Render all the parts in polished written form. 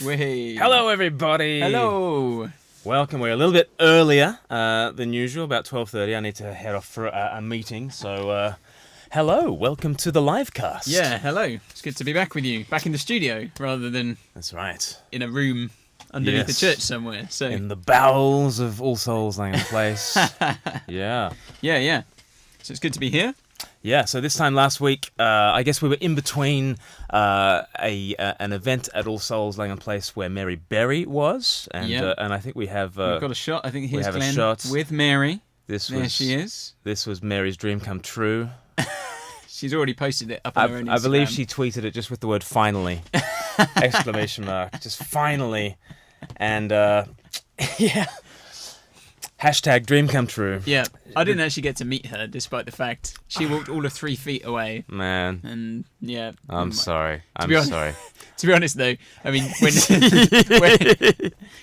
Way. Hello, everybody. Hello. Welcome. We're a little bit earlier than usual, about 12:30. I need to head off for a meeting. So, hello. Welcome to the LIVEcast. Yeah, hello. It's good to be back with you. Back in the studio rather than That's right. in a room underneath the church somewhere. So in the bowels of All Souls Lang Place. Yeah. Yeah. So it's good to be here. Yeah, so this time last week, I guess we were in between an event at All Souls Lang Place where Mary Berry was, and I think we have... We've got a shot. I think here's Glen shot with Mary. There she is. This was Mary's dream come true. She's already posted it up on her own Instagram. I believe she tweeted it just with the word finally. Exclamation mark. Just finally. And, yeah. Hashtag dream come true. Yeah, I didn't actually get to meet her, despite the fact she walked all of 3 feet away. Man. And, yeah. I'm sorry. To be honest, though, I mean,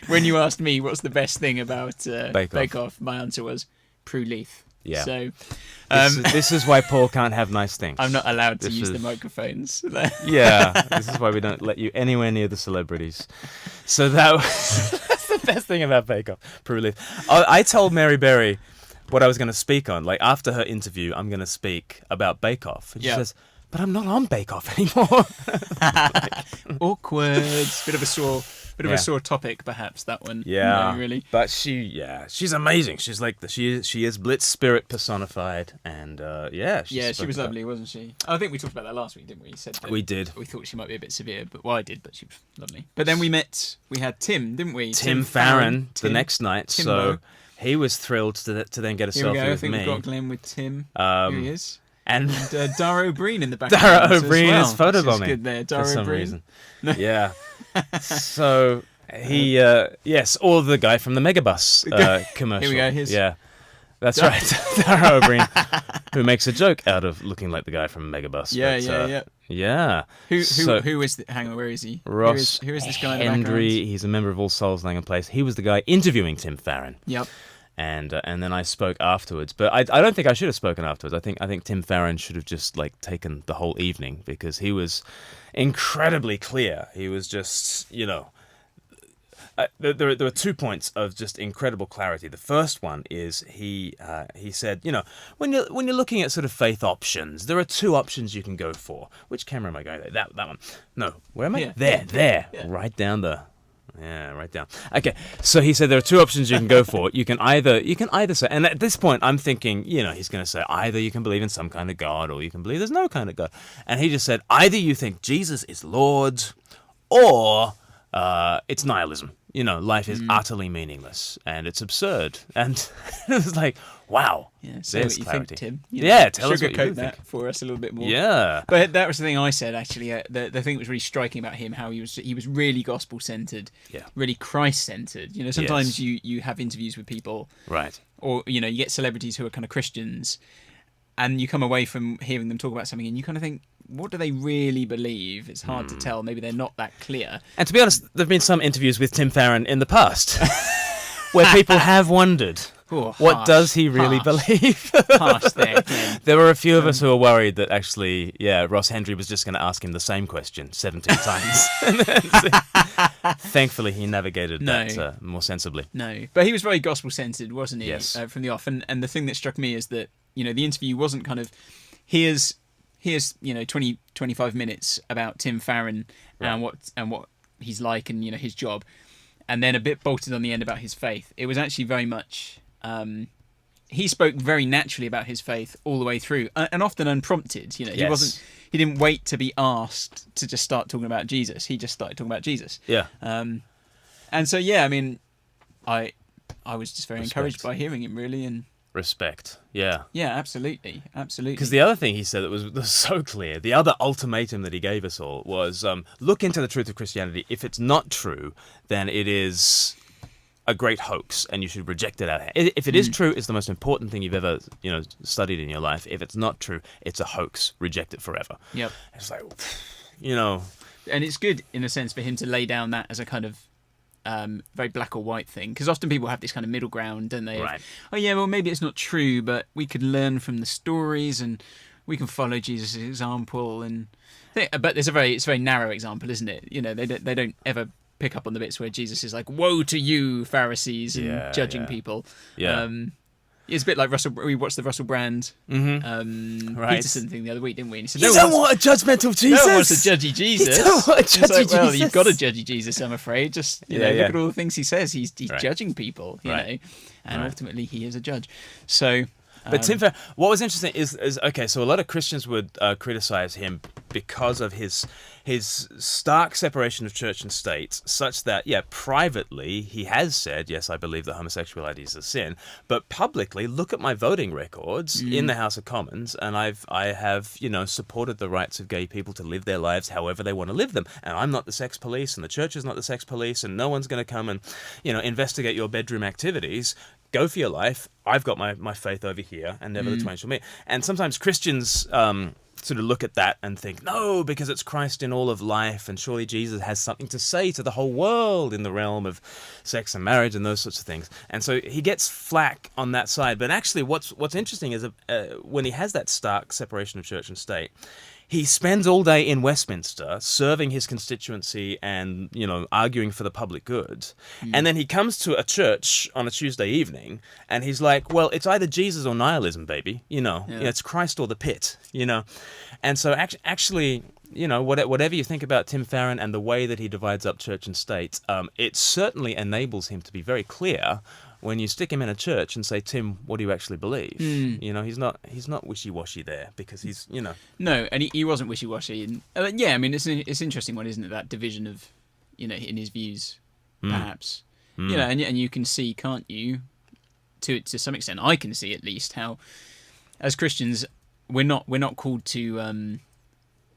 when you asked me what's the best thing about Bake Off, my answer was Prue Leith. Yeah. So, this is why Paul can't have nice things. I'm not allowed to use the microphones. Yeah, this is why we don't let you anywhere near the celebrities. So that's the best thing about Bake Off, Prue Leith. I told Mary Berry what I was going to speak on. Like, after her interview, I'm going to speak about Bake Off. And she says, but I'm not on Bake Off anymore. Awkward. Bit of a sore topic, perhaps, that one. Yeah, no, really. But she's amazing. She's like she is Blitz spirit personified, and she was lovely, wasn't she? I think we talked about that last week, didn't we? Said that we did. We thought she might be a bit severe, but I did, but she was lovely. But then we had Tim, didn't we? Tim Farron the next night. Timbo. So he was thrilled to then get a selfie with me. I think we've got Glen with Tim. Here he is. And Dara O'Brien in the background. Dara O'Brien is photobombing good there. Dara for some O'Brien. reason. Yeah. So he, or the guy from the Megabus commercial. Here we go. That's right. Dara O'Brien, who makes a joke out of looking like the guy from Megabus. Yeah. Who is? Hang on, where is he? Ross. Who is this guy? Henry. In the background? He's a member of All Souls Lang Place. He was the guy interviewing Tim Farron. Yep. And then I spoke afterwards, but I don't think I should have spoken afterwards. I think Tim Farron should have just taken the whole evening, because he was incredibly clear. He was just there were 2 points of just incredible clarity. The first one is he said, when you're looking at sort of faith options, there are 2 options you can go for. Which camera am I going at? That one. No, where am I? There. Yeah. Right down the. Yeah, right down. Okay, so he said there are 2 options you can go for. You can either say, and at this point I'm thinking, he's going to say either you can believe in some kind of God or you can believe there's no kind of God. And he just said either you think Jesus is Lord or it's nihilism. Life is utterly meaningless and it's absurd. And it was like, wow. Yeah, say what you think, Tim. Tell us what you think. That for us a little bit more. Yeah. But that was the thing I said, actually. The thing that was really striking about him, how he was really gospel-centered, really Christ-centered. Sometimes you have interviews with people. Right. Or, you get celebrities who are kind of Christians, and you come away from hearing them talk about something and you kind of think, what do they really believe? It's hard to tell. Maybe they're not that clear. And to be honest, there have been some interviews with Tim Farron in the past where people have wondered, what does he really believe? Harsh there, Glenn. There were a few of us who were worried that actually, Ross Henry was just going to ask him the same question 17 times. Thankfully, he navigated that more sensibly. No, but he was very gospel-centered, wasn't he? Yes. From the off. And the thing that struck me is that, the interview wasn't kind of, here's 20, 25 minutes about Tim Farron and what he's like and his job, and then a bit bolted on the end about his faith. It was actually very much he spoke very naturally about his faith all the way through, and often unprompted. He didn't wait to be asked to just start talking about Jesus. He just started talking about Jesus. Yeah. And so I mean, I was just very encouraged by hearing him, really. And respect. Yeah. Yeah, absolutely. Because the other thing he said that was so clear, the other ultimatum that he gave us all was, look into the truth of Christianity. If it's not true, then it is a great hoax and you should reject it out of hand. If it is true, it's the most important thing you've ever, studied in your life. If it's not true, it's a hoax. Reject it forever. Yep. It's like, And it's good, in a sense, for him to lay down that as a kind of very black or white thing, because often people have this kind of middle ground, don't they? Right. Maybe it's not true, but we could learn from the stories and we can follow Jesus' example. But it's a very narrow example, isn't it? They don't ever pick up on the bits where Jesus is like, "Woe to you, Pharisees," and judging people. Yeah. It's a bit like we watched the Russell Brand Peterson thing the other week, didn't we? And he said, you don't want a judgmental Jesus. No one wants a judgy Jesus. You don't want a judgy Jesus. Well, you've got a judgy Jesus, I'm afraid. Just look at all the things he says. He's judging people, you know, and ultimately he is a judge. So. But Tim Farron, what was interesting is okay. So a lot of Christians would criticize him because of his stark separation of church and state, such that privately he has said, yes, I believe that homosexuality is a sin, but publicly, look at my voting records in the House of Commons, and I have supported the rights of gay people to live their lives however they want to live them, and I'm not the sex police, and the church is not the sex police, and no one's going to come and investigate your bedroom activities. Go for your life. I've got my faith over here, and never the twain shall meet. And sometimes Christians sort of look at that and think, no, because it's Christ in all of life, and surely Jesus has something to say to the whole world in the realm of sex and marriage and those sorts of things. And so he gets flack on that side. But actually, what's interesting is when he has that stark separation of church and state, he spends all day in Westminster serving his constituency and, arguing for the public good. And then he comes to a church on a Tuesday evening and he's like, well, it's either Jesus or nihilism, baby. It's Christ or the pit, And so actually, whatever you think about Tim Farron and the way that he divides up church and state, it certainly enables him to be very clear when you stick him in a church and say, Tim, what do you actually believe? He's not wishy-washy there because he's. No, and he wasn't wishy-washy. And it's an interesting one, isn't it? That division of, in his views, perhaps. And you can see, can't you? To some extent, I can see at least how, as Christians, we're not called to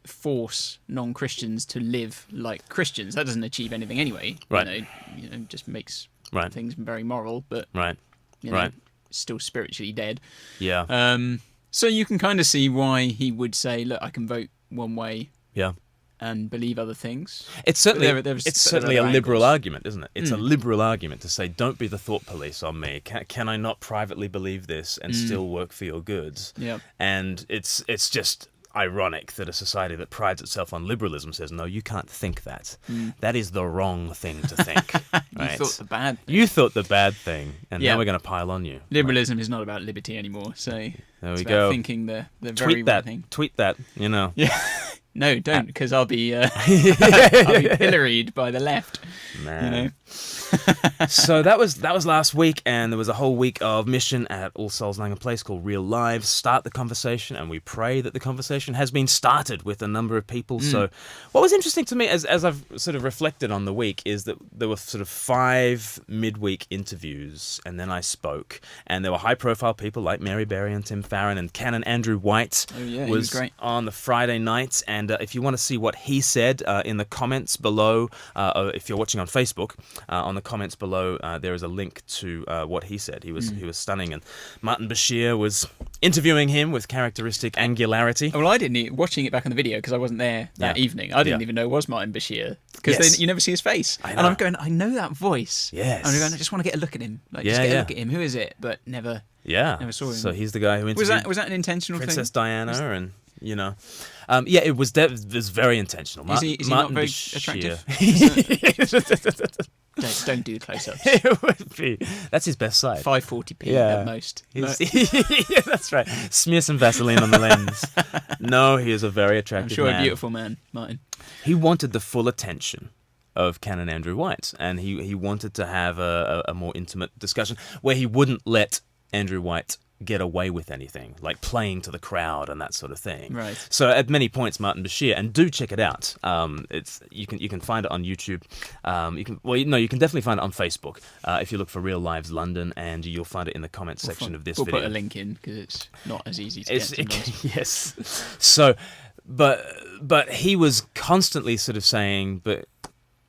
force non-Christians to live like Christians. That doesn't achieve anything anyway. Right. Just makes. Right. Things very moral, but still spiritually dead. Yeah. So you can kind of see why he would say, "Look, I can vote one way." Yeah. And believe other things. It's certainly it's certainly a liberal argument, isn't it? It's a liberal argument to say, "Don't be the thought police on me. Can I not privately believe this and still work for your goods?" Yeah. And it's just ironic that a society that prides itself on liberalism says, no, you can't think that. That is the wrong thing to think. Right? You thought the bad thing. You thought the bad thing, and now we're going to pile on you. Liberalism is not about liberty anymore, so there it's we go. Thinking the very right thing. Tweet that, Yeah. No, don't, because I'll be pilloried by the left. Man. So that was last week, and there was a whole week of mission at All Souls Langham Place called Real Lives. Start the conversation, and we pray that the conversation has been started with a number of people. So what was interesting to me as I've sort of reflected on the week is that there were sort of 5 midweek interviews, and then I spoke, and there were high-profile people like Mary Berry and Tim Farron, and Canon Andrew White was great on the Friday night. And if you want to see what he said in the comments below, if you're watching on Facebook, on the comments below, there is a link to what he said. He was stunning, and Martin Bashir was interviewing him with characteristic angularity. Well, I didn't watching it back on the video because I wasn't there that evening. I didn't even know it was Martin Bashir because you never see his face. And I'm going, I know that voice. Yes. I'm going, I just want to get a look at him. Just get a look at him. Who is it? But never. Yeah. Never saw him. So he's the guy who interviewed. Was that an intentional Princess thing? Diana and. It was very intentional. Is he not very attractive? Don't do the close-ups. It would be. That's his best side. 540p at most. Yeah, that's right. Smear some Vaseline on the lens. No, he is a very attractive man. I'm sure a beautiful man, Martin. He wanted the full attention of Canon Andrew White, and he wanted to have a more intimate discussion where he wouldn't let Andrew White get away with anything, like playing to the crowd and that sort of thing. Right. So at many points, Martin Bashir, and do check it out. You can find it on YouTube. You can definitely find it on Facebook if you look for Real Lives London, and you'll find it in the comments section of this video. We'll put a link in because it's not as easy to get. Yes. So, but he was constantly sort of saying, but.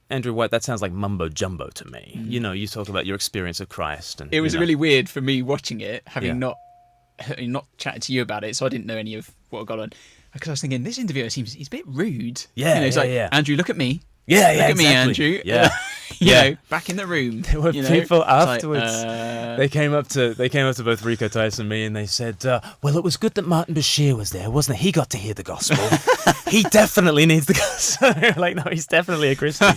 Andrew White, that sounds like mumbo jumbo to me. You talk about your experience of Christ, and it was really weird for me watching it, having not chatted to you about it, so I didn't know any of what got on. Because I was thinking, this interviewer he's a bit rude. Yeah, He's like, Andrew, look at me. Yeah, look at exactly. me, Andrew. Yeah, you know, back in the room. There were you know? people It's like, afterwards. They came up to both Rico Tice and me, and they said, "Well, it was good that Martin Bashir was there, wasn't it? He got to hear the gospel. He definitely needs the gospel." Like, no, he's definitely a Christian.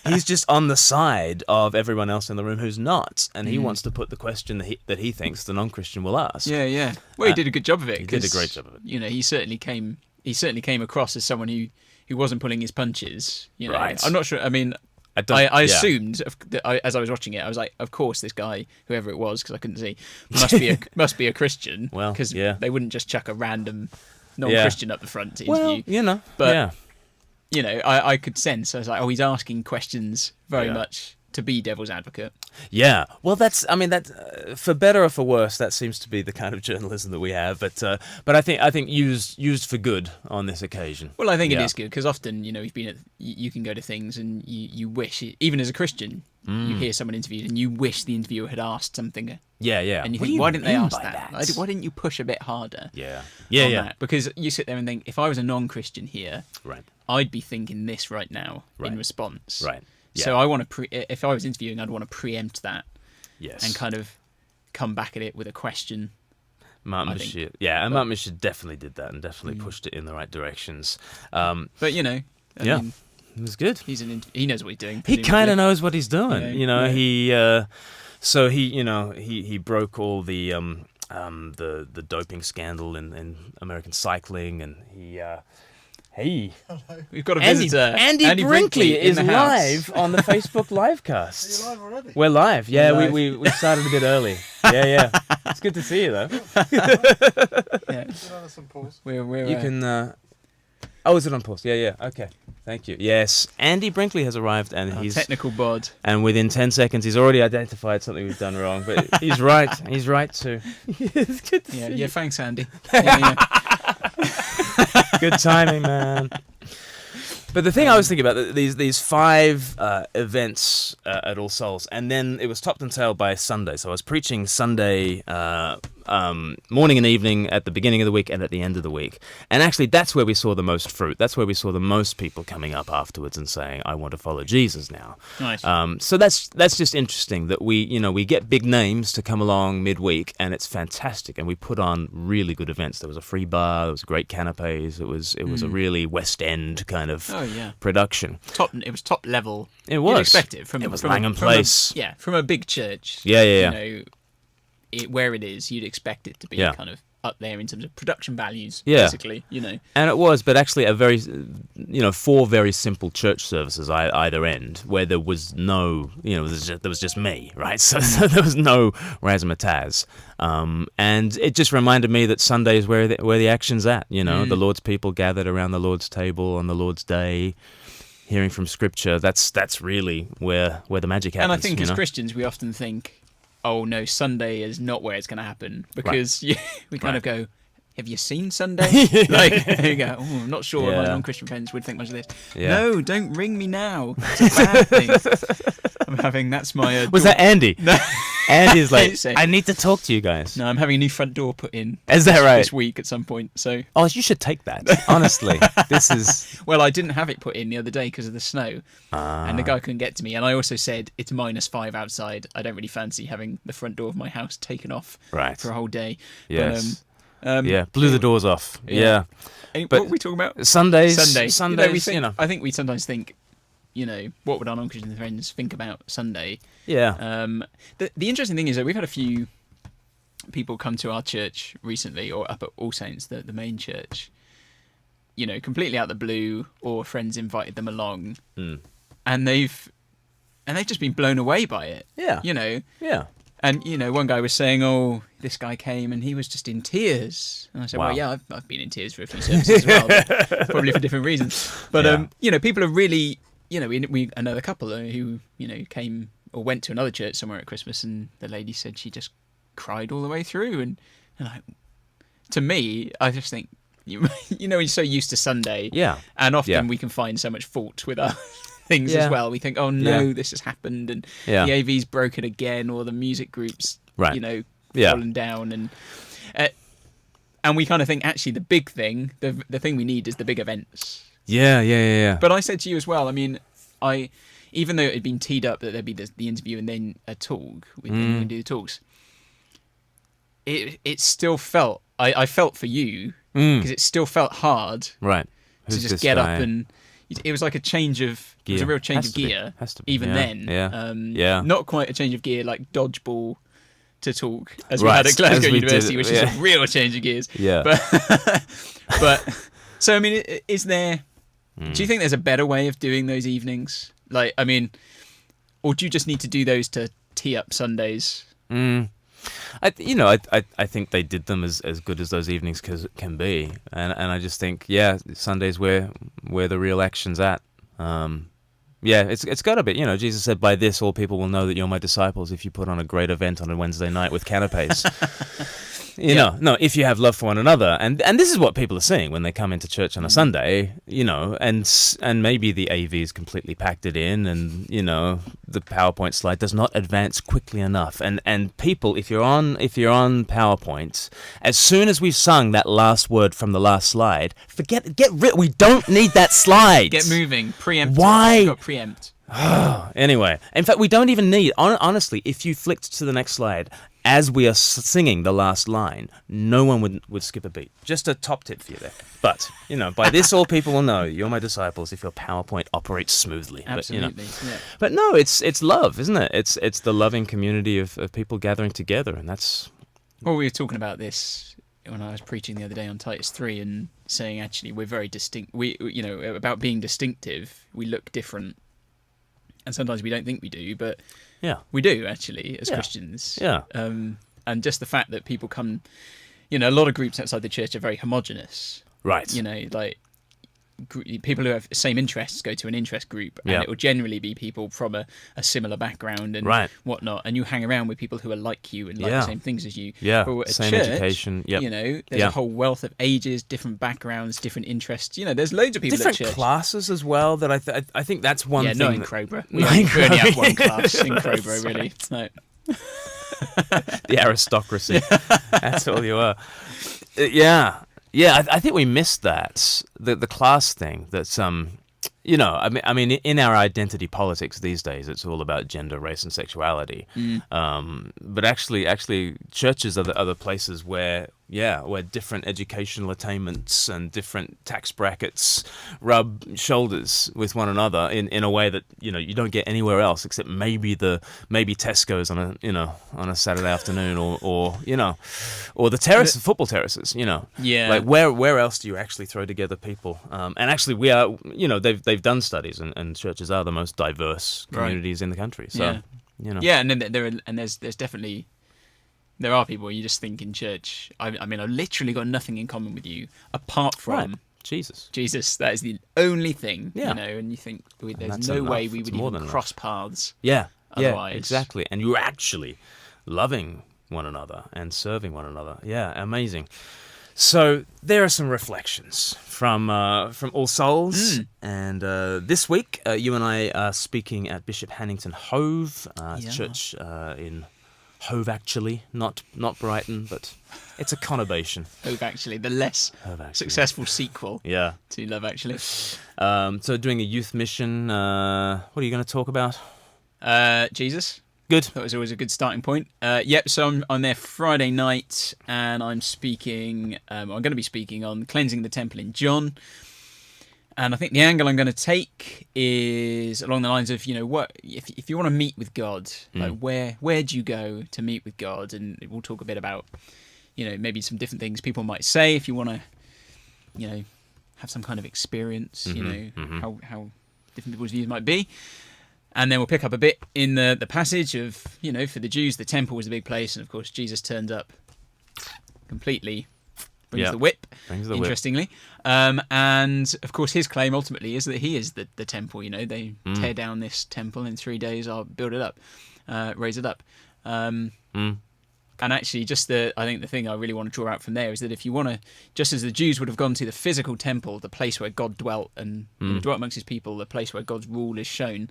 He's just on the side of everyone else in the room who's not, and he wants to put the question that he thinks the non-Christian will ask. Yeah, yeah. Well, he did a good job of it. He did a great job of it. You know, he certainly came across as someone who wasn't pulling his punches. You know, Right. I'm not sure. I mean, I assumed as I was watching it, I was like, of course, this guy, whoever it was, because I couldn't see, must be a Christian. Well, because yeah. they wouldn't just chuck a random non-Christian up the front to Well, interview. you know, But yeah. you know, I could sense. I was like, oh, he's asking questions very Yeah. much to be devil's advocate. Yeah, well, for better or for worse, that seems to be the kind of journalism that we have. But I think used for good on this occasion. Well, I think it is good because often, you know, you can go to things and you wish, even as a Christian, you hear someone interviewed and you wish the interviewer had asked something. Yeah, yeah. And you What do think, you why didn't they mean ask by that? Why didn't you push a bit harder? Yeah, on that? Because you sit there and think, if I was a non-Christian here, Right. I'd be thinking this right now Right. in response. Right. Yeah. So I want to if I was interviewing, I'd want to preempt that Yes. and kind of come back at it with a question. Martin I think. Bashir. Yeah, and Martin Bashir definitely did that and definitely pushed it in the right directions. But you know, I Yeah. mean, It was good. he knows what he's doing. He kind of knows what he's doing. Yeah, You know, yeah. he broke all the doping scandal in American cycling, and he. Hey, We've got a visitor. Andy Brinkley in is the house. live on the Facebook livecast. Are you live already? We're live. Yeah, We're live. we started a bit early. Yeah. It's good to see you though. Yeah. Is it on some pause? We're You can. Is it on pause? Yeah. Okay. Thank you. Yes, Andy Brinkley has arrived, and our he's technical bod. and within 10 seconds he's already identified something we've done wrong. But he's right. He's right too. It's good to see Yeah, thanks, Andy. Yeah. Good timing, man. But the thing I was thinking about, these 5 events at All Souls, and then it was topped and tailed by Sunday. So I was preaching Sunday morning and evening at the beginning of the week and at the end of the week. And actually, that's where we saw the most fruit. That's where we saw the most people coming up afterwards and saying, "I want to follow Jesus now." Nice. So that's just interesting that we get big names to come along midweek, and it's fantastic. And we put on really good events. There was a free bar, there was great canapes. It was a really West End kind of production. It was top level. It was. You'd expect it from Langham Place. From a big church. Yeah. You know, where it is, you'd expect it to be Yeah. kind of up there in terms of production values. Yeah. Basically, you know. And it was, but actually a very, 4 very simple church services either end, where there was no, there was just me, right? So there was no razzmatazz. And it just reminded me that Sunday is where the action's at. The Lord's people gathered around the Lord's table on the Lord's day, hearing from Scripture. That's really where the magic happens. And I think as Christians, we often think, oh no, Sunday is not where it's going to happen, because we kind of go, have you seen Sunday? Like, you go, oh, I'm not sure my non-Christian friends would think much of this. Yeah. No, don't ring me now. It's a bad thing. I'm having, that's my... Was that Andy? No. Andy's like, Don't say. I need to talk to you guys. No, I'm having a new front door put in. Is that right? This week at some point, so... Oh, you should take that. Honestly, this is... Well, I didn't have it put in the other day because of the snow, and the guy couldn't get to me. And I also said, it's -5 outside. I don't really fancy having the front door of my house taken off for a whole day. Yes. But, blew the doors off. Yeah. What But were we talking about? Sundays. I think we sometimes think, what would our non-Christian friends think about Sunday? Yeah. The interesting thing is that we've had a few people come to our church recently, or up at All Saints, the main church, completely out the blue, or friends invited them along, and they've just been blown away by it. Yeah. Yeah. And, one guy was saying, oh, this guy came and he was just in tears. And I said, Wow. well, yeah, I've been in tears for a few services as well, but probably for different reasons. But, people are really, we another couple who, came or went to another church somewhere at Christmas, and the lady said she just cried all the way through. And to me, I just think, you're so used to Sunday. Yeah. And often Yeah. we can find so much fault with our things as well. We think, oh no, this has happened, and the AV's broken again, or the music group's fallen down, and we kind of think actually the big thing, the thing we need is the big events. Yeah. But I said to you as well, I mean, even though it had been teed up that there'd be the interview and then a talk, and you can do the talks, it still felt, I felt for you, because it still felt hard Right. to Who's just this get guy? up and, it was like a change of, it was a Gear. real change Has of to be. gear, Has to be. even Yeah. then. Yeah. Yeah. Not quite a change of gear like dodgeball to talk, as we Right, had at Glasgow as we did, University, which is yeah. a real change of gears. Yeah. But so I mean, is there? Do you think there's a better way of doing those evenings? Like, I mean, or do you just need to do those to tee up Sundays? I think they did them as good as those evenings can be, and I just think Sunday's where the real action's at. It's got to be. Jesus said, "By this, all people will know that you're my disciples if you put on a great event on a Wednesday night with canapes." If you have love for one another, and this is what people are seeing when they come into church on a Sunday, and maybe the AV is completely packed it in, and the PowerPoint slide does not advance quickly enough, and people, if you're on PowerPoint, as soon as we've sung that last word from the last slide, get rid. We don't need that slide. Get moving, preempt. Why? You've got preempt. Anyway, in fact, we don't even need. Honestly, if you flicked to the next slide. As we are singing the last line, no one would skip a beat. Just a top tip for you there. But, by this all people will know you're my disciples if your PowerPoint operates smoothly. Absolutely. But no, it's love, isn't it? It's the loving community of people gathering together, and that's... Well, we were talking about this when I was preaching the other day on Titus 3 and saying actually we're very distinct. About being distinctive, we look different. And sometimes we don't think we do, but... Yeah, we do actually as Christians. Yeah, and just the fact that people come, a lot of groups outside the church are very homogenous. Right. Like people who have the same interests go to an interest group, and it will generally be people from a similar background and whatnot. And you hang around with people who are like you and like the same things as you. Yeah, but at same church, education. Yep. There's a whole wealth of ages, different backgrounds, different interests. There's loads of people different at church. Classes as well. That I think that's one thing. Yeah, not in Crowborough. We only have one class in Crowborough, really. No. The aristocracy. That's all you are. Yeah, I think we missed that the class thing. That's I mean, in our identity politics these days, it's all about gender, race, and sexuality. But actually, churches are the places where different educational attainments and different tax brackets rub shoulders with one another in a way that you don't get anywhere else, except maybe Tesco's on a Saturday afternoon or the terraces, football terraces. Like where else do you actually throw together people? And actually, we are they've done studies, and churches are the most diverse communities in the country. So and then there's definitely. There are people where you just think in church, I mean, I've literally got nothing in common with you apart from Jesus. That is the only thing, and you think there's no way we would even cross paths. Otherwise. Yeah, exactly. And you're actually loving one another and serving one another. Yeah, amazing. So there are some reflections from All Souls, and this week you and I are speaking at Bishop Hannington Hove, church in Hove, actually, not Brighton, but it's a conurbation. Hove, actually, the less successful sequel to Love, Actually. So doing a youth mission. What are you going to talk about? Jesus. Good. That was always a good starting point. So I'm there Friday night, and I'm speaking. I'm going to be speaking on cleansing the temple in John. And I think the angle I'm going to take is along the lines of, what if you want to meet with God, like where do you go to meet with God? And we'll talk a bit about, maybe some different things people might say if you want to, have some kind of experience, how different people's views might be. And then we'll pick up a bit in the passage of, for the Jews, the temple was a big place. And of course, Jesus turns up completely. Brings the whip, interestingly. And, of course, his claim ultimately is that he is the temple. They tear down this temple in 3 days, I'll build it up, raise it up. And actually, I think the thing I really want to draw out from there is that if you want to, just as the Jews would have gone to the physical temple, the place where God dwelt and dwelt amongst his people, the place where God's rule is shown,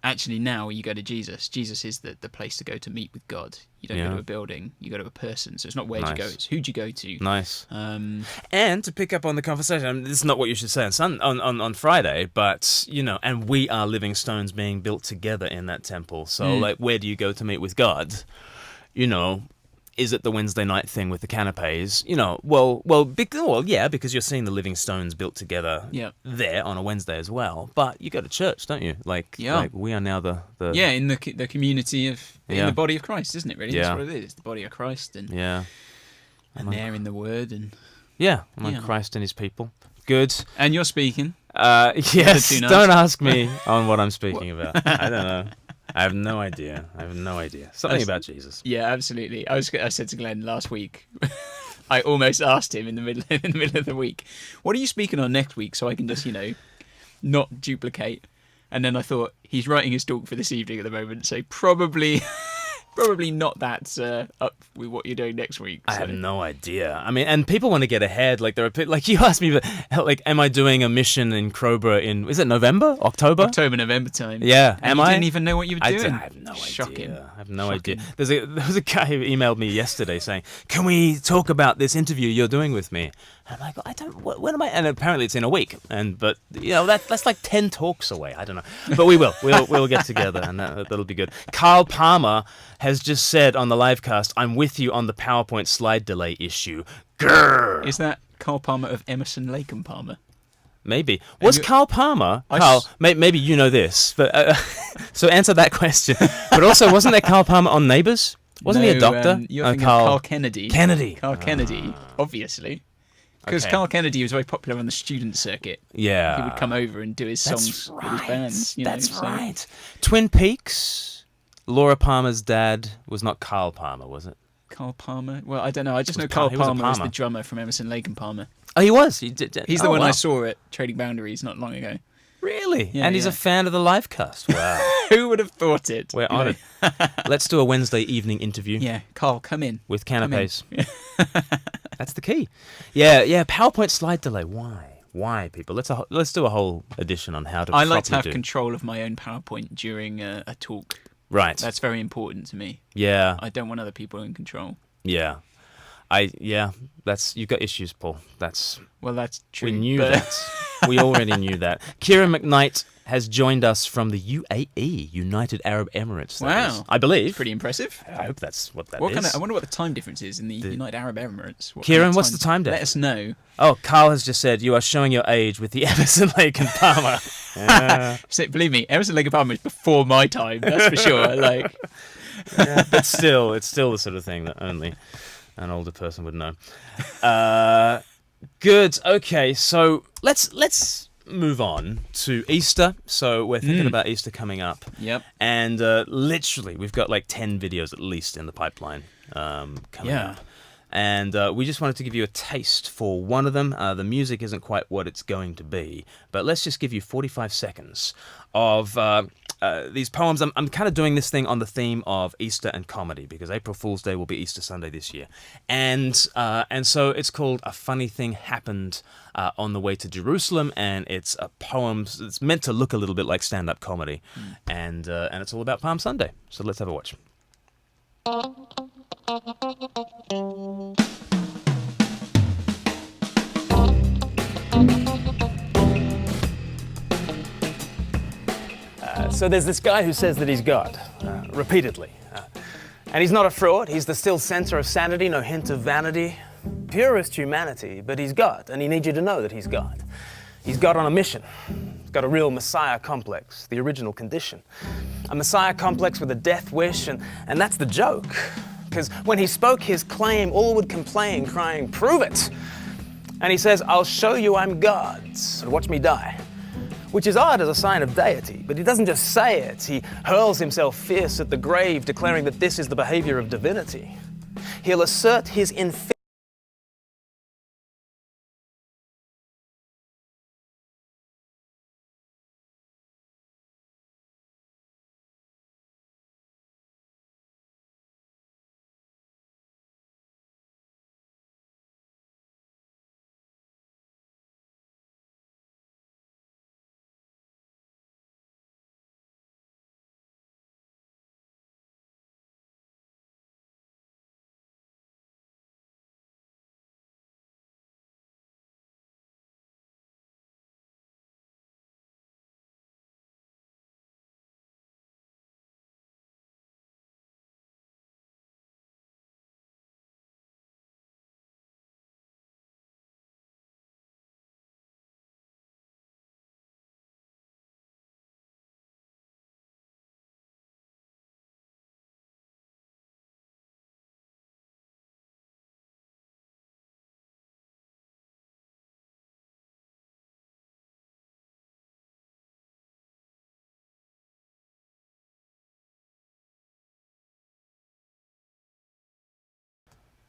actually now you go to Jesus. Jesus is the place to go to meet with God. You don't go to a building, you go to a person. So it's not where'd you go, it's who'd you go to. Nice. And to pick up on the conversation, I mean, this is not what you should say on Friday, but, and we are living stones being built together in that temple. So, like, where do you go to meet with God? Is it the Wednesday night thing with the canapes? Because you're seeing the living stones built together there on a Wednesday as well. But you go to church, don't you? Like we are now the in the community of in the body of Christ, isn't it? Really, that's what it is. It's the body of Christ, and they're in the Word, and among Christ and His people. Good. And you're speaking. Yes. Don't ask me on what I'm speaking about. I don't know. I have no idea. Something about Jesus. Yeah, absolutely. I said to Glenn last week. I almost asked him in the middle of the week, "What are you speaking on next week?" So I can just not duplicate. And then I thought he's writing his talk for this evening at the moment, so probably not that up with what you're doing next week. So. I have no idea. I mean, and people want to get ahead. Like you asked me, like, am I doing a mission in Crowborough is it November, October, November time? Yeah, and I didn't even know what you were doing. I have no Shocking. idea. I have no idea. There was a guy who emailed me yesterday saying, "Can we talk about this interview you're doing with me?" And I'm like, I don't. When am I? And apparently it's in a week. But that's like 10 talks away. I don't know. But we will. We'll get together, and that'll be good. Carl Palmer has just said on the livecast, "I'm with you on the PowerPoint slide delay issue." Grrr. Is that Carl Palmer of Emerson, Lake and Palmer? Maybe. Was Carl Palmer? Maybe you know this, but so answer that question. But also, wasn't there Carl Palmer on Neighbours? Wasn't he a doctor? You're thinking of Carl Kennedy. Carl Kennedy, obviously. Because Carl Kennedy was very popular on the student circuit. Yeah. He would come over and do his songs with his bands. That's right. Twin Peaks, Laura Palmer's dad was not Carl Palmer, was it? Carl Palmer? Well, I don't know. I just know Carl Palmer was the drummer from Emerson, Lake and Palmer. Oh, he was? He's the one I saw at Trading Boundaries not long ago. Really? Yeah, and he's a fan of the livecast. Wow. Who would have thought it? We're on it. Let's do a Wednesday evening interview. Yeah, Carl, come in. With canapes. That's the key. Yeah, PowerPoint slide delay. Why, people? Let's do a whole edition on how to I like to have control of my own PowerPoint during a talk. Right. That's very important to me. Yeah. I don't want other people in control. Yeah. You've got issues, Paul. That's true. We knew that. We already knew that. Kieran McKnight has joined us from the UAE, United Arab Emirates. Wow. I believe. It's pretty impressive. I hope that's what that is. I wonder what the time difference is in the United Arab Emirates. Kieran, what's the time difference? Let us know. Oh, Carl has just said, you are showing your age with the Emerson, Lake and Palmer. Believe me, Emerson, Lake and Palmer is before my time, that's for sure. But still, it's still the sort of thing that only an older person would know. Good. Okay, so let's move on to Easter. So we're thinking about Easter coming up. Yep. And literally, we've got like 10 videos at least in the pipeline coming up. And we just wanted to give you a taste for one of them. The music isn't quite what it's going to be, but let's just give you 45 seconds of these poems. I'm kind of doing this thing on the theme of Easter and comedy because April Fool's Day will be Easter Sunday this year. And so it's called A Funny Thing Happened on the Way to Jerusalem, and it's a poem. It's meant to look a little bit like stand-up comedy, and it's all about Palm Sunday. So let's have a watch. So there's this guy who says that he's God, repeatedly. And he's not a fraud, he's the still center of sanity, no hint of vanity. Purest humanity, but he's God, and he needs you to know that he's God. He's God on a mission. He's got a real Messiah complex, the original condition. A Messiah complex with a death wish, and that's the joke. Because when he spoke his claim, all would complain, crying, "Prove it!" And he says, "I'll show you I'm God, and watch me die." Which is odd as a sign of deity, but he doesn't just say it, he hurls himself fierce at the grave, declaring that this is the behavior of divinity. He'll assert his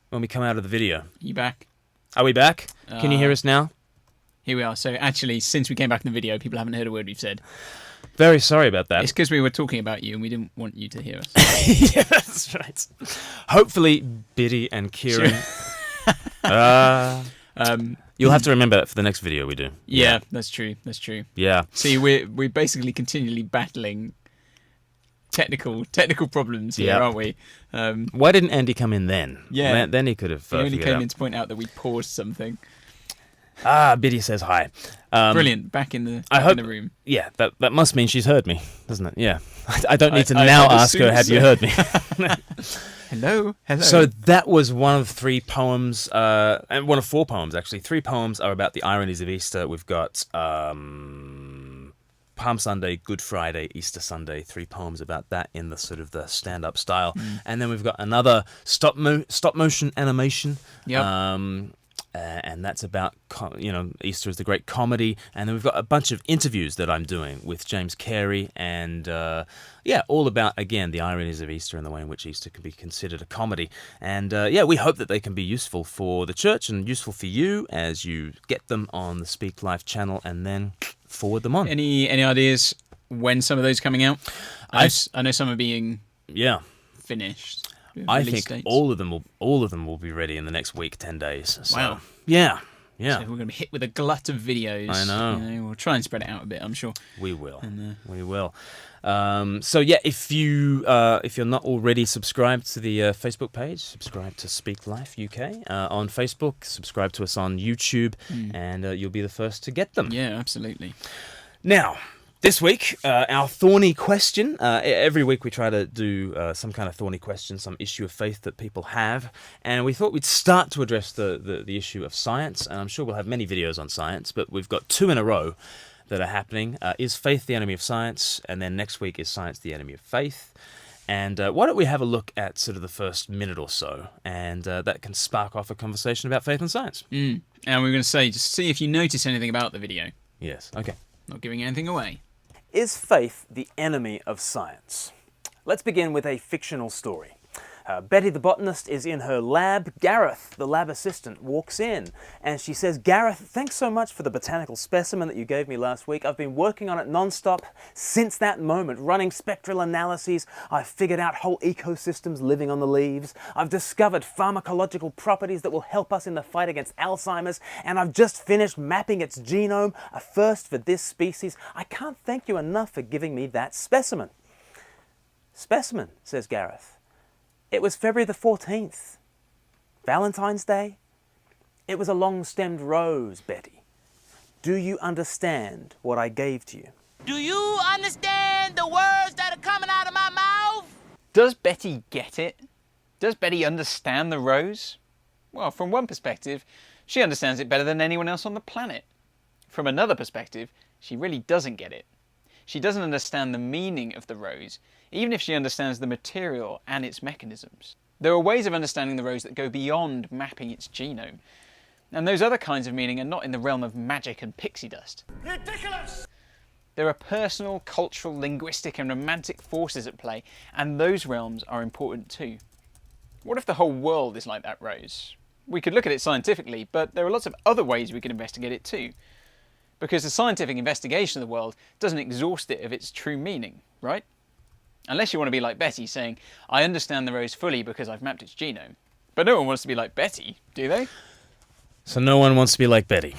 when we come out of the video. You back? Are we back? Can you hear us now? Here we are. So actually, since we came back in the video, people haven't heard a word we've said. Very sorry about that. It's because we were talking about you and we didn't want you to hear us. Yeah, that's right. Hopefully, Biddy and Kieran. You'll have to remember that for the next video we do. Yeah, that's true. That's true. Yeah. See, we're basically continually battling technical problems here, aren't we? Why didn't Andy come in then? Yeah. Then he could have. He only came in to point out that we paused something. Biddy says hi. Brilliant. Back in the room. Yeah, that must mean she's heard me, doesn't it? Yeah. I don't need to now ask her, have you heard me? Hello. So that was one of 3 poems, and one of 4 poems, actually. 3 poems are about the ironies of Easter. We've got Palm Sunday, Good Friday, Easter Sunday. 3 poems about that in the sort of the stand-up style. And then we've got another stop motion animation. Yep. And that's about, Easter is the great comedy. And then we've got a bunch of interviews that I'm doing with James Carey and, all about, again, the ironies of Easter and the way in which Easter can be considered a comedy. And, we hope that they can be useful for the church and useful for you as you get them on the Speak Life channel and then forward them on. Any ideas when some of those are coming out? I know some are being finished. I think dates. all of them will be ready in the next week, 10 days. So, wow. Yeah. So we're going to be hit with a glut of videos. I know. We'll try and spread it out a bit, I'm sure. We will. We will. If you're not already subscribed to the Facebook page, subscribe to Speak Life UK on Facebook. Subscribe to us on YouTube, and you'll be the first to get them. Yeah, absolutely. Now, this week, our Thorny Question. Every week we try to do some kind of Thorny Question, some issue of faith that people have. And we thought we'd start to address the issue of science. And I'm sure we'll have many videos on science, but we've got 2 in a row that are happening. Is faith the enemy of science? And then next week, is science the enemy of faith? And why don't we have a look at sort of the first minute or so? And that can spark off a conversation about faith and science. And we're going to say, just see if you notice anything about the video. Yes, okay. Not giving anything away. Is faith the enemy of science? Let's begin with a fictional story. Betty the botanist is in her lab. Gareth, the lab assistant, walks in and she says, "Gareth, thanks so much for the botanical specimen that you gave me last week. I've been working on it non-stop since that moment, running spectral analyses. I've figured out whole ecosystems living on the leaves. I've discovered pharmacological properties that will help us in the fight against Alzheimer's, and I've just finished mapping its genome, a first for this species. I can't thank you enough for giving me that specimen." "Specimen," says Gareth. "It was February the 14th. Valentine's Day. It was a long-stemmed rose, Betty. Do you understand what I gave to you?" Do you understand the words that are coming out of my mouth? Does Betty get it? Does Betty understand the rose? Well, from one perspective, she understands it better than anyone else on the planet. From another perspective, she really doesn't get it. She doesn't understand the meaning of the rose, even if she understands the material and its mechanisms. There are ways of understanding the rose that go beyond mapping its genome. And those other kinds of meaning are not in the realm of magic and pixie dust. Ridiculous! There are personal, cultural, linguistic and romantic forces at play, and those realms are important too. What if the whole world is like that rose? We could look at it scientifically, but there are lots of other ways we could investigate it too. Because the scientific investigation of the world doesn't exhaust it of its true meaning, right? Unless you want to be like Betty, saying, "I understand the rose fully because I've mapped its genome." But no one wants to be like Betty, do they? So no one wants to be like Betty.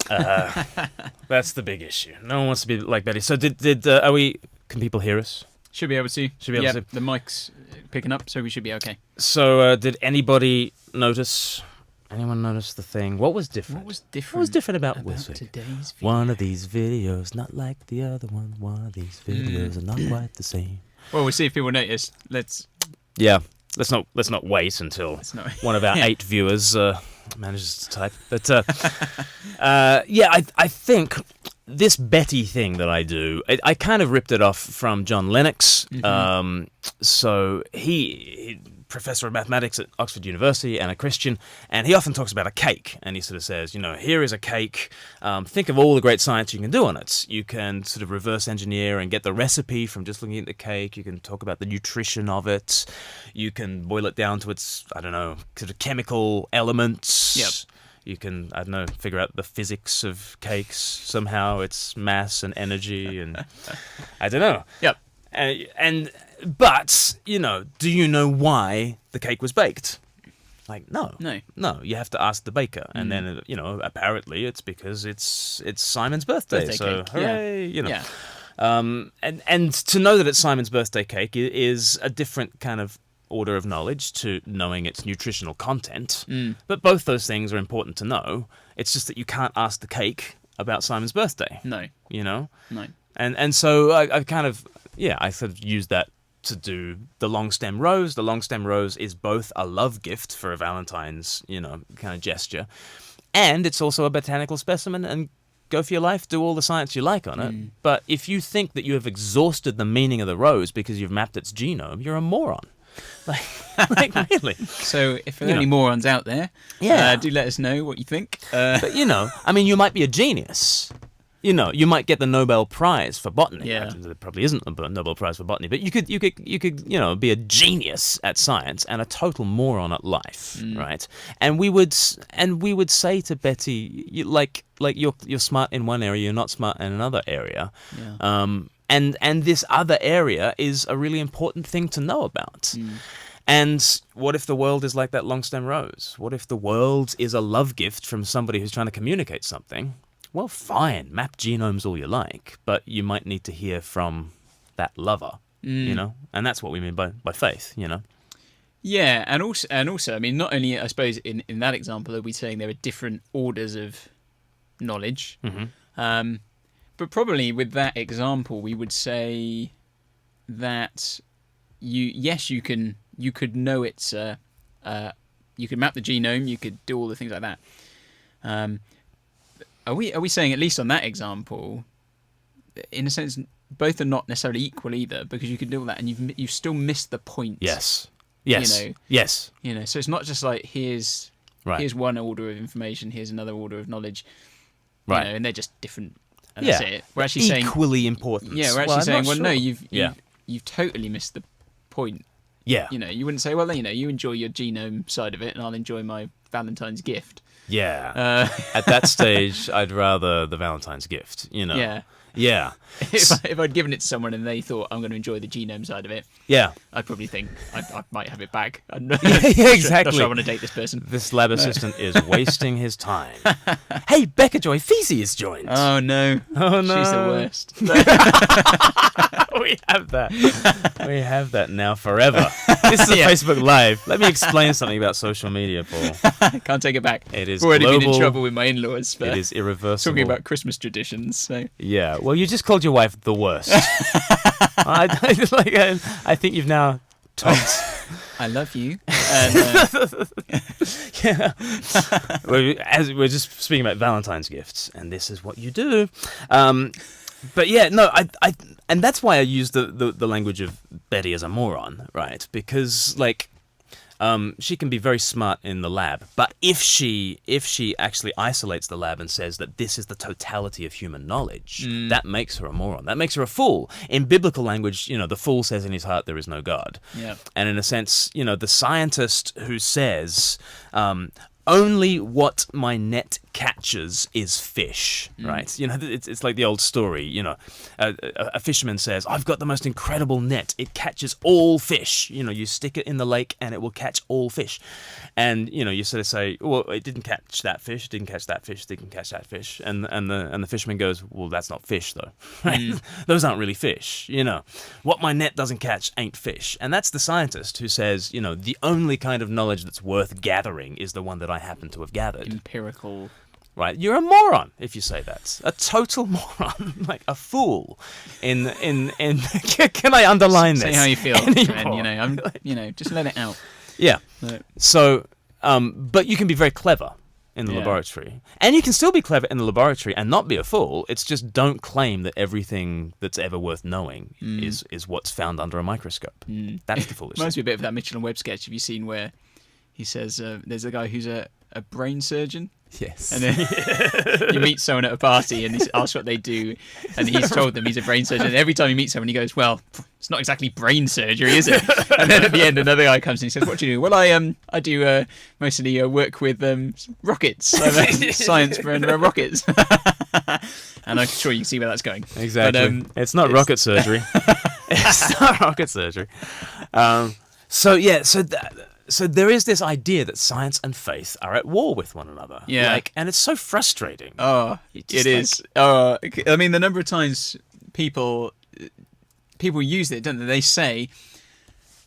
That's the big issue. No one wants to be like Betty. So can people hear us? Should be able to. Should be able to. The mic's picking up, so we should be okay. So did anybody notice... Anyone notice the thing? What was different? What was different? What was different about this week? Today's video? One of these videos, not like the other one. One of these videos are not quite the same. Well, we'll see if people notice. Let's not wait until one of our 8 viewers manages to type. But I think this Betty thing that I do, I kind of ripped it off from John Lennox. Mm-hmm. So he professor of mathematics at Oxford University and a Christian, and he often talks about a cake, and he sort of says, here is a cake, think of all the great science you can do on it. You can sort of reverse engineer and get the recipe from just looking at the cake. You can talk about the nutrition of it. You can boil it down to its, I don't know, sort of chemical elements. Yep. You can, I don't know, figure out the physics of cakes somehow, its mass and energy, and I don't know. Yep. But, do you know why the cake was baked? Like, no. No, you have to ask the baker. And then, apparently it's because it's Simon's birthday. So, cake. hooray, Yeah. And to know that it's Simon's birthday cake is a different kind of order of knowledge to knowing its nutritional content. But both those things are important to know. It's just that you can't ask the cake about Simon's birthday. No. No. And so I kind of, I sort of used that to do the long stem rose. The long stem rose is both a love gift for a Valentine's, kind of gesture, and it's also a botanical specimen, and go for your life, do all the science you like on it. But if you think that you have exhausted the meaning of the rose because you've mapped its genome, you're a moron. Like really. So if there are any morons out there, do let us know what you think. But you might be a genius. You might get the Nobel Prize for botany. Yeah. There probably isn't a Nobel Prize for botany, but you could be a genius at science and a total moron at life, right? And we would say to Betty, you're smart in one area, you're not smart in another area. Yeah. And this other area is a really important thing to know about. And what if the world is like that long stem rose? What if the world is a love gift from somebody who's trying to communicate something? Well, fine, map genomes all you like, but you might need to hear from that lover, and that's what we mean by faith, Yeah, and also, I mean, not only, I suppose, in that example, are we saying there are different orders of knowledge, but probably with that example, we would say that you could know it's, you could map the genome, you could do all the things like that. Are we saying, at least on that example, in a sense, both are not necessarily equal either, because you could do all that and you've still missed the point. Yes. Yes. So it's not just like here's one order of information, here's another order of knowledge, right? And they're just different. And that's it. We're actually saying equally important. Yeah, we're actually saying, no, you've totally missed the point. Yeah. You wouldn't say, well, you enjoy your genome side of it, and I'll enjoy my Valentine's gift. Yeah. At that stage, I'd rather the Valentine's gift, Yeah. Yeah. If I'd given it to someone and they thought I'm going to enjoy the genome side of it, I'd probably think I might have it back. I'm not, exactly. Not sure I want to date this person. This lab assistant is wasting his time. Hey, Becca Joy Feezy has joined. Oh no. Oh no. She's the worst. We have that now forever. This is a Facebook Live. Let me explain something about social media, Paul. Can't take it back. It is I've already global. been in trouble with my in-laws for it is irreversible. talking about Christmas traditions. So. Yeah. Well, you just called your wife the worst. I think you've now topped. I love you. And, yeah. As we're just speaking about Valentine's gifts, and this is what you do. But yeah, no, and that's why I use the language of Betty as a moron, right? Because she can be very smart in the lab, but if she actually isolates the lab and says that this is the totality of human knowledge, that makes her a moron. That makes her a fool. In biblical language, the fool says in his heart there is no God. Yeah. And in a sense, the scientist who says only what my net catches is fish, right? It's like the old story, a fisherman says, I've got the most incredible net. It catches all fish. You stick it in the lake and it will catch all fish. And, you sort of say, well, it didn't catch that fish, didn't catch that fish, didn't catch that fish. And the fisherman goes, well, that's not fish though. Right? Those aren't really fish. What my net doesn't catch ain't fish. And that's the scientist who says, the only kind of knowledge that's worth gathering is the one that I happen to have gathered. Empirical. Right, you're a moron if you say that. A total moron, like a fool. In can I underline this? Say how you feel, anymore? and just let it out. Yeah. But, So, but you can be very clever, in the laboratory. And you can still be clever in the laboratory and not be a fool. It's just don't claim that everything that's ever worth knowing is what's found under a microscope. That's the foolishness. Reminds me a bit of that Mitchell and Webb sketch. Have you seen where he says there's a guy who's a brain surgeon? Yes. And then you meet someone at a party and he asks what they do, and he's told them he's a brain surgeon. And every time he meets someone, he goes, "Well, it's not exactly brain surgery, is it?" And then at the end, another guy comes and he says, "What do you do?" "Well, I do mostly work with rockets. I'm a science for rockets." And I'm sure you can see where that's going. Exactly. But, it's not rocket surgery. It's not rocket surgery. So there is this idea that science and faith are at war with one another. Yeah. And it's so frustrating. Oh, it is. I mean, the number of times people use it, don't they? They say,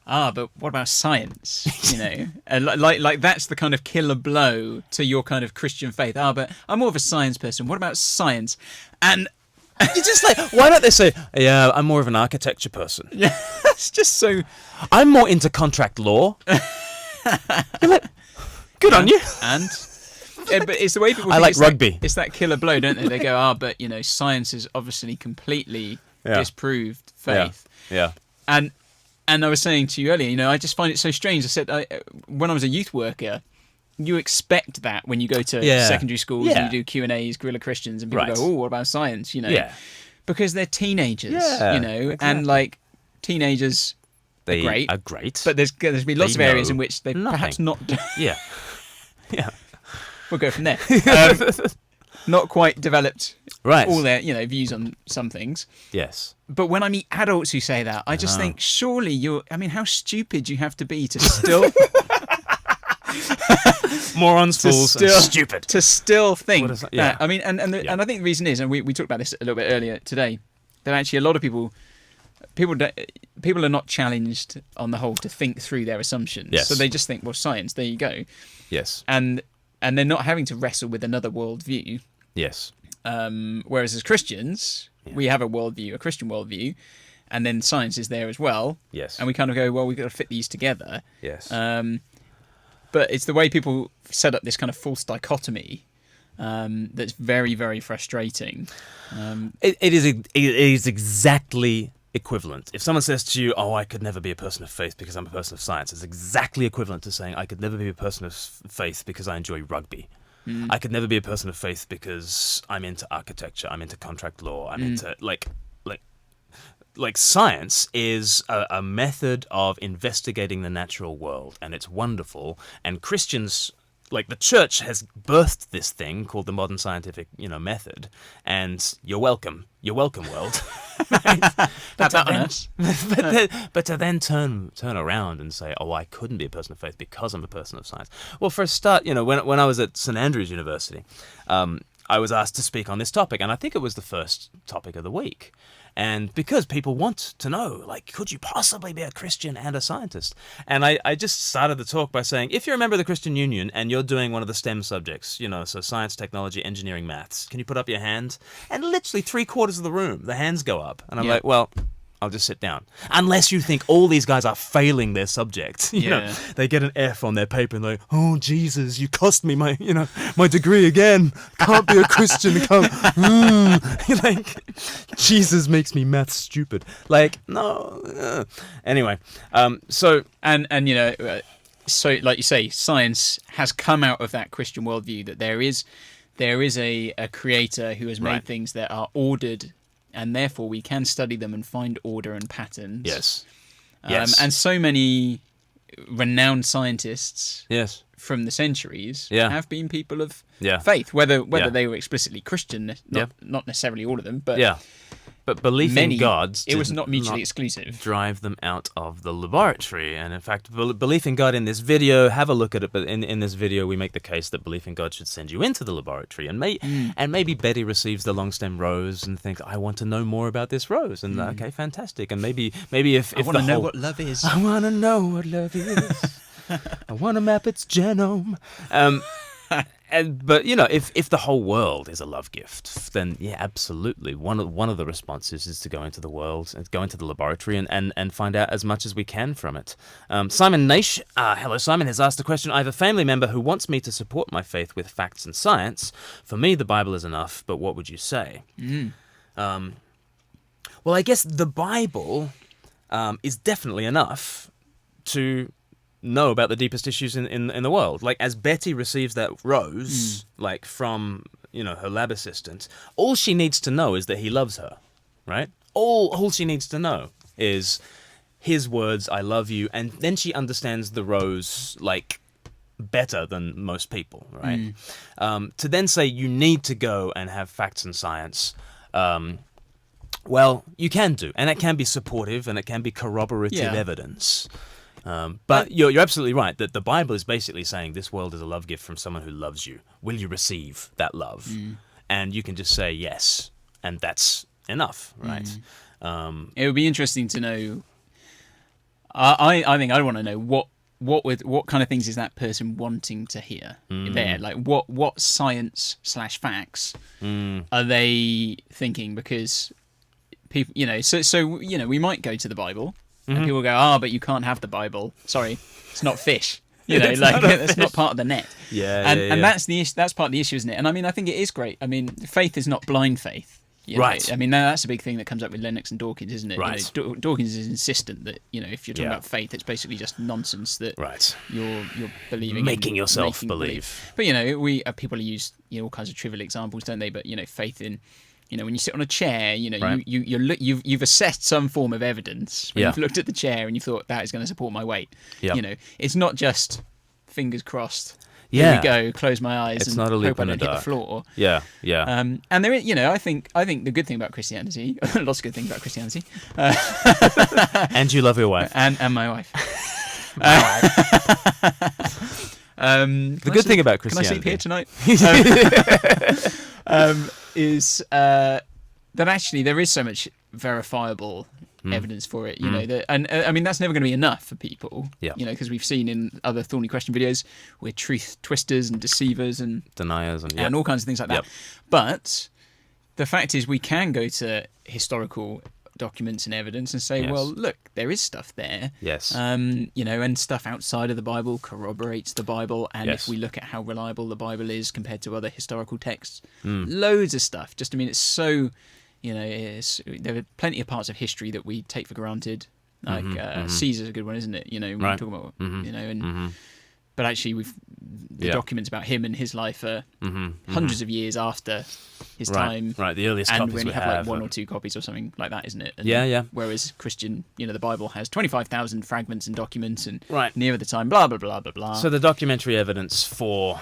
but what about science? You know, and like that's the kind of killer blow to your kind of Christian faith. But I'm more of a science person. What about science? And you're just like, why don't they say, "Yeah, I'm more of an architecture person." Yeah, it's just so. I'm more into contract law. You're like, good on you. But it's the way people. I like rugby. It's that killer blow, don't they? They go, but science has obviously completely disproved faith. Yeah. And I was saying to you earlier, I just find it so strange. I said when I was a youth worker, you expect that when you go to secondary schools and you do Q&As, guerrilla Christians, and people go, "Oh, what about science?" Because they're teenagers, exactly. and like teenagers. They are great. But there's been lots of areas in which they perhaps not. Yeah. We'll go from there. Not quite developed all their views on some things. Yes. But when I meet adults who say that, I just think, surely how stupid you have to be to still. Morons, fools, and stupid. To still think that. Yeah. I mean, and I think the reason is, and we talked about this a little bit earlier today, that actually a lot of people are not challenged on the whole to think through their assumptions. Yes. So they just think, well, science, there you go. Yes. And they're not having to wrestle with another worldview. Yes. Whereas as Christians, we have a worldview, a Christian worldview, and then science is there as well. Yes. And we kind of go, well, we've got to fit these together. Yes. But it's the way people set up this kind of false dichotomy that's very, very frustrating. It is exactly equivalent. If someone says to you, "Oh, I could never be a person of faith because I'm a person of science," it's exactly equivalent to saying, "I could never be a person of faith because I enjoy rugby. I could never be a person of faith because I'm into architecture, I'm into contract law, I'm into like science is a method of investigating the natural world, and it's wonderful. And Christians, like the church, has birthed this thing called the modern scientific, method. And you're welcome, world. That's on us. But to then turn around and say, "Oh, I couldn't be a person of faith because I'm a person of science." Well, for a start, when I was at St Andrews University, I was asked to speak on this topic, and I think it was the first topic of the week. And because people want to know, could you possibly be a Christian and a scientist? And I just started the talk by saying, if you're a member of the Christian Union and you're doing one of the STEM subjects, so science, technology, engineering, maths, can you put up your hand? And literally 3/4 of the room, the hands go up. And I'm like, well, I'll just sit down. Unless you think all these guys are failing their subject. You know, they get an F on their paper and they're like, "Oh, Jesus, you cost me my degree again. Can't be a Christian. Jesus makes me math stupid." No. Anyway, so like you say, science has come out of that Christian worldview that there is a creator who has made things that are ordered, and therefore we can study them and find order and patterns. Yes. And so many renowned scientists from the centuries have been people of faith, whether they were explicitly Christian, not necessarily all of them, but But belief in God, it was not mutually exclusive. Drive them out of the laboratory. And in fact, belief in God in this video, have a look at it. But in this video, we make the case that belief in God should send you into the laboratory. And maybe Betty receives the long stem rose and thinks, "I want to know more about this rose." And okay, fantastic. And maybe if I want to know what love is. I want to know what love is. I want to map its genome. But if the whole world is a love gift, then yeah, absolutely. One of the responses is to go into the world, and go into the laboratory, and find out as much as we can from it. Simon Naish, hello Simon, has asked a question. I have a family member who wants me to support my faith with facts and science. For me, the Bible is enough, but what would you say? Well, I guess the Bible is definitely enough to know about the deepest issues in the world. Like, as Betty receives that rose, like, from, her lab assistant, all she needs to know is that he loves her, right? All she needs to know is his words, I love you, and then she understands the rose, like, better than most people, right? To then say you need to go and have facts and science, well, you can do, and it can be supportive, and it can be corroborative evidence. But you're absolutely right that the Bible is basically saying this world is a love gift from someone who loves you. Will you receive that love? And you can just say yes, and that's enough, right? It would be interesting to know. I think I want to know what kind of things is that person wanting to hear there? Like what science / facts are they thinking? Because people, so we might go to the Bible. And people go, but you can't have the Bible. Sorry, it's not fish. It's not part of the net. And that's the issue. That's part of the issue, isn't it? And I mean, I think it is great. I mean, faith is not blind faith. Right. I mean, that's a big thing that comes up with Lennox and Dawkins, isn't it? Right. Dawkins is insistent that if you're talking about faith, it's basically just nonsense that you're believing, making yourself believe. But people use all kinds of trivial examples, don't they? But faith in. When you sit on a chair, you've assessed some form of evidence. You've looked at the chair and you thought that is going to support my weight. It's not just fingers crossed. Here we go. Close my eyes it's and not a leap hope I in don't the hit the dark. floor. And there is, I think the good thing about Christianity, lots of good things about Christianity, and you love your wife, and my wife. The good thing about Christianity. Can I sleep here tonight? Is that actually there is so much verifiable evidence for it, and I mean that's never going to be enough for people, because we've seen in other Thorny Question videos we're truth twisters and deceivers and deniers and all kinds of things like that. But the fact is we can go to historical documents and evidence and say, well, look, there is stuff there. And stuff outside of the Bible corroborates the Bible. And if we look at how reliable the Bible is compared to other historical texts, loads of stuff. It's so, there are plenty of parts of history that we take for granted. Like Caesar's a good one, isn't it? When we talk about, but actually the documents about him and his life are hundreds of years after his time. Right, the earliest and copies we only we have have. Like 1 or 2 copies or something like that, isn't it? Whereas Christian, the Bible has 25,000 fragments and documents and nearer the time, blah, blah, blah, blah, blah. So the documentary evidence for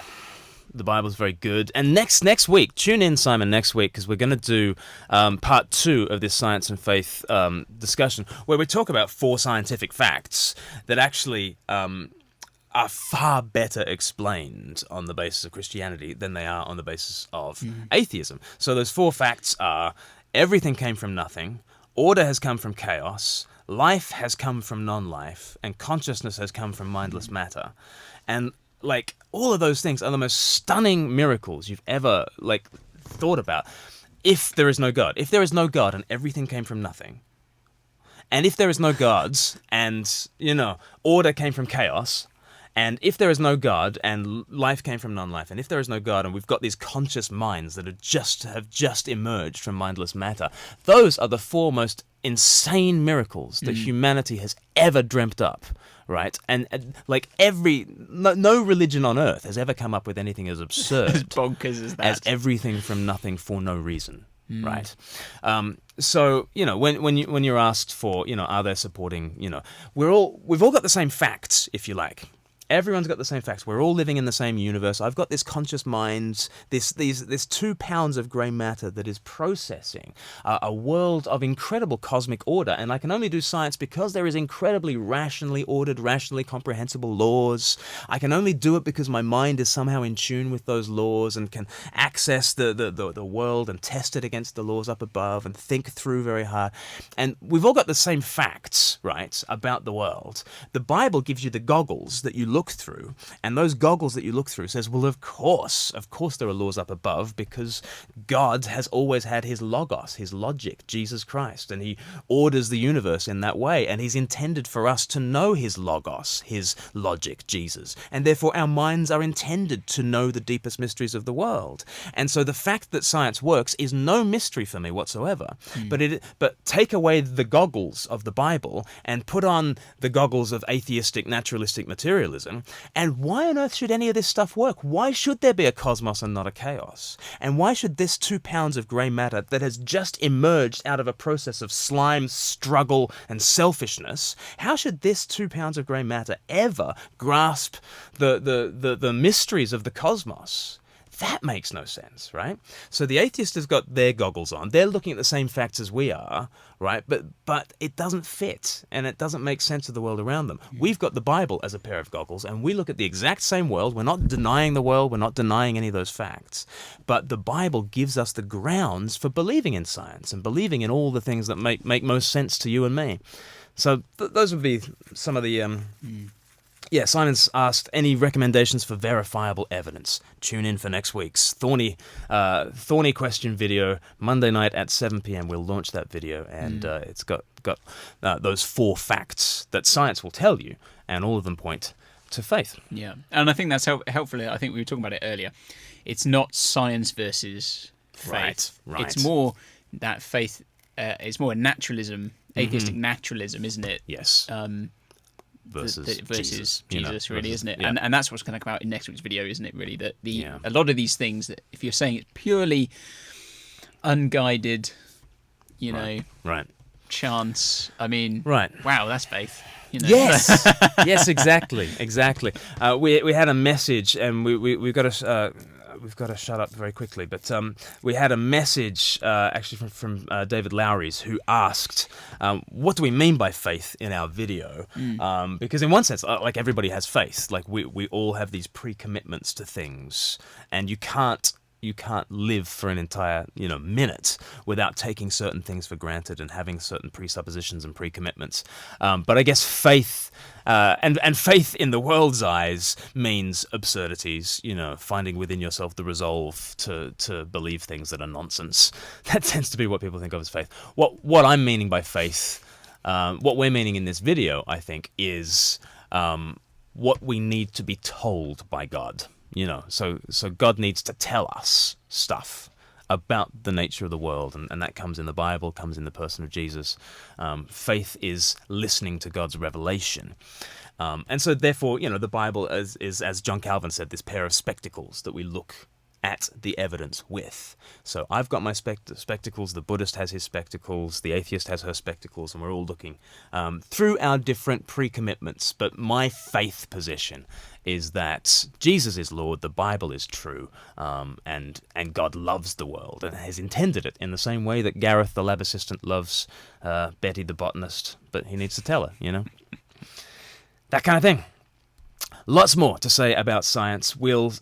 the Bible is very good. And next week, tune in, Simon, next week, because we're going to do part 2 of this science and faith discussion, where we talk about 4 scientific facts that actually are far better explained on the basis of Christianity than they are on the basis of atheism. So those 4 facts are: everything came from nothing, order has come from chaos, life has come from non-life, and consciousness has come from mindless matter. And all of those things are the most stunning miracles you've ever thought about. If there is no God, and everything came from nothing, and if there is no gods and order came from chaos, and if there is no God and life came from non-life, and if there is no God and we've got these conscious minds that have just emerged from mindless matter, those are the 4 most insane miracles that humanity has ever dreamt up, right? And no religion on earth has ever come up with anything as absurd as bonkers as that, as everything from nothing for no reason. Right. So, when you're asked for, are they supporting, we've all got the same facts, if you like. Everyone's got the same facts. We're all living in the same universe. I've got this conscious mind, this 2 pounds of grey matter that is processing a world of incredible cosmic order. And I can only do science because there is incredibly rationally ordered, rationally comprehensible laws. I can only do it because my mind is somehow in tune with those laws and can access the world and test it against the laws up above and think through very hard. And we've all got the same facts, right, about the world. The Bible gives you the goggles that you look look through, and those goggles that you look through says, well, of course there are laws up above, because God has always had his logos, his logic, Jesus Christ, and he orders the universe in that way, and he's intended for us to know his logos, his logic, Jesus, and therefore our minds are intended to know the deepest mysteries of the world. And so the fact that science works is no mystery for me whatsoever. But take away the goggles of the Bible and put on the goggles of atheistic naturalistic materialism, and why on earth should any of this stuff work? Why should there be a cosmos and not a chaos? And why should this 2 pounds of grey matter that has just emerged out of a process of slime, struggle, and selfishness, how should this 2 pounds of grey matter ever grasp the mysteries of the cosmos? That makes no sense, right? So the atheist has got their goggles on. They're looking at the same facts as we are, right? But it doesn't fit, and it doesn't make sense of the world around them. We've got the Bible as a pair of goggles, and we look at the exact same world. We're not denying the world. We're not denying any of those facts. But the Bible gives us the grounds for believing in science and believing in all the things that make most sense to you and me. So those would be some of the... Yeah, Simon's asked, any recommendations for verifiable evidence? Tune in for next week's Thorny Question video, Monday night at 7 p.m. We'll launch that video, and it's got those 4 facts that science will tell you, and all of them point to faith. Yeah, and I think that's helpful. I think we were talking about it earlier. It's not science versus faith. Right. It's more that faith. It's more naturalism, atheistic naturalism, isn't it? Yes. Versus Jesus, really, isn't it? Yeah. And that's what's going to come out in next week's video, isn't it? Really, that a lot of these things that if you're saying it's purely unguided, right, chance. I mean, right. Wow, that's faith. Yes, yes, exactly. We had a message, and we've got to. We've got to shut up very quickly, but we had a message actually from David Lowry's, who asked, what do we mean by faith in our video? Because in one sense, like everybody has faith, like we all have these pre-commitments to things, and you can't live for an entire minute without taking certain things for granted and having certain presuppositions and pre-commitments. But I guess faith, and faith in the world's eyes means absurdities. Finding within yourself the resolve to believe things that are nonsense. That tends to be what people think of as faith. What I'm meaning by faith, what we're meaning in this video, I think, is what we need to be told by God. So God needs to tell us stuff about the nature of the world, and that comes in the Bible, comes in the person of Jesus. Faith is listening to God's revelation. And so therefore, the Bible is, as John Calvin said, this pair of spectacles that we look at the evidence with. So I've got my spectacles, the Buddhist has his spectacles, the atheist has her spectacles, and we're all looking through our different pre-commitments. But my faith position is that Jesus is Lord, the Bible is true, and God loves the world and has intended it in the same way that Gareth, the lab assistant, loves Betty, the botanist, but he needs to tell her, That kind of thing. Lots more to say about science. We'll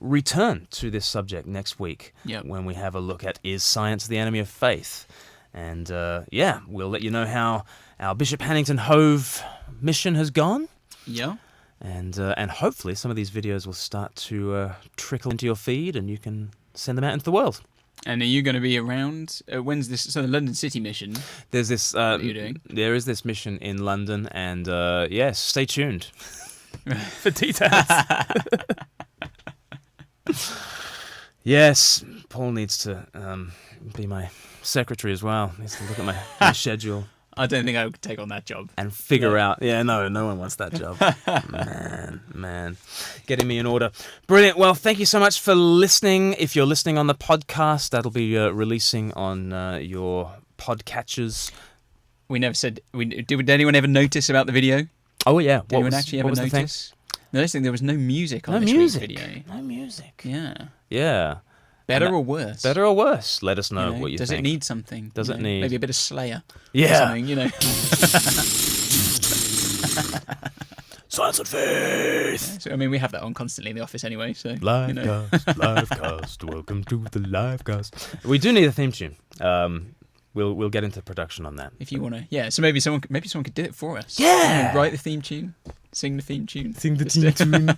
return to this subject next week when we have a look at, is science the enemy of faith? And we'll let you know how our Bishop Hannington Hove mission has gone. Yeah. And hopefully some of these videos will start to trickle into your feed, and you can send them out into the world. And are you going to be around? When's this? So the London City mission. There's this. What are you doing? There is this mission in London, and yes, stay tuned for details. Yes, Paul needs to be my secretary as well. He needs to look at my schedule. I don't think I would take on that job. And figure out... Yeah, no one wants that job. Man. Getting me in order. Brilliant. Well, thank you so much for listening. If you're listening on the podcast, that'll be releasing on your podcatchers. We never said... Did anyone ever notice about the video? Oh, yeah. Did anyone actually ever notice? Noticing there was no music on this week's video. No music. Yeah. Yeah. Better or worse? Better or worse? Let us know what you think. Does it need something? Does it need... Maybe a bit of Slayer? Yeah. Or something, Science and faith. So, we have that on constantly in the office anyway. So Livecast. Welcome to the Livecast. We do need a theme tune. We'll get into production on that. If you want to. Yeah, so maybe someone could do it for us. Yeah. Write the theme tune. Sing the theme tune. Sing the Just- theme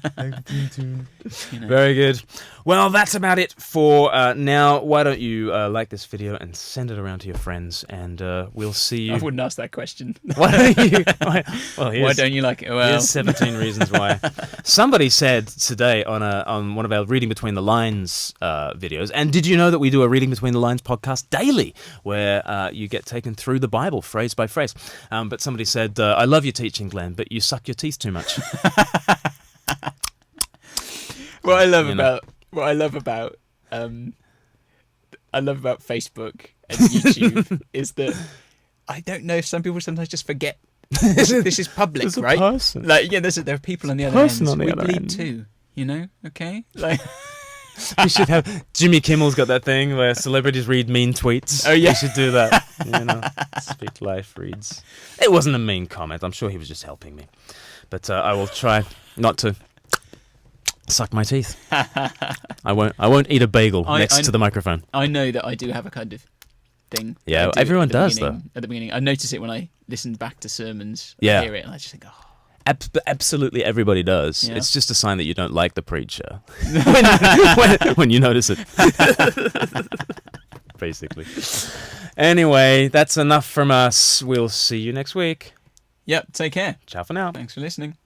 tune. you know. Very good. Well, that's about it for now. Why don't you like this video and send it around to your friends, and we'll see you. I wouldn't ask that question. Why don't you? Why don't you like it? Well, Here's 17 reasons why. Somebody said today on one of our Reading Between the Lines videos, and did you know that we do a Reading Between the Lines podcast daily, where you get taken through the Bible phrase by phrase. But somebody said, "I love your teaching, Glenn, but you suck your teeth too much." what I love You know. about Facebook and YouTube is that I don't know if some people sometimes just forget this is public, There's a right? person. Like, yeah, there are people on the other person end. on the we other bleed end. too, you know? Okay? Like, We should have Jimmy Kimmel's got that thing where celebrities read mean tweets. Oh, yeah. We should do that. You know, Speak Life reads. It wasn't a mean comment. I'm sure he was just helping me. But I will try not to suck my teeth. I won't eat a bagel next to the microphone. I know that I do have a kind of thing. that Yeah, I do everyone at the does, beginning- At the beginning. I notice it when I listen back to sermons. Yeah. I hear it and I just think, oh. Absolutely everybody does. Yeah. It's just a sign that you don't like the preacher when you notice it. Basically. Anyway, that's enough from us. We'll see you next week. Yep, take care. Ciao for now. Thanks for listening.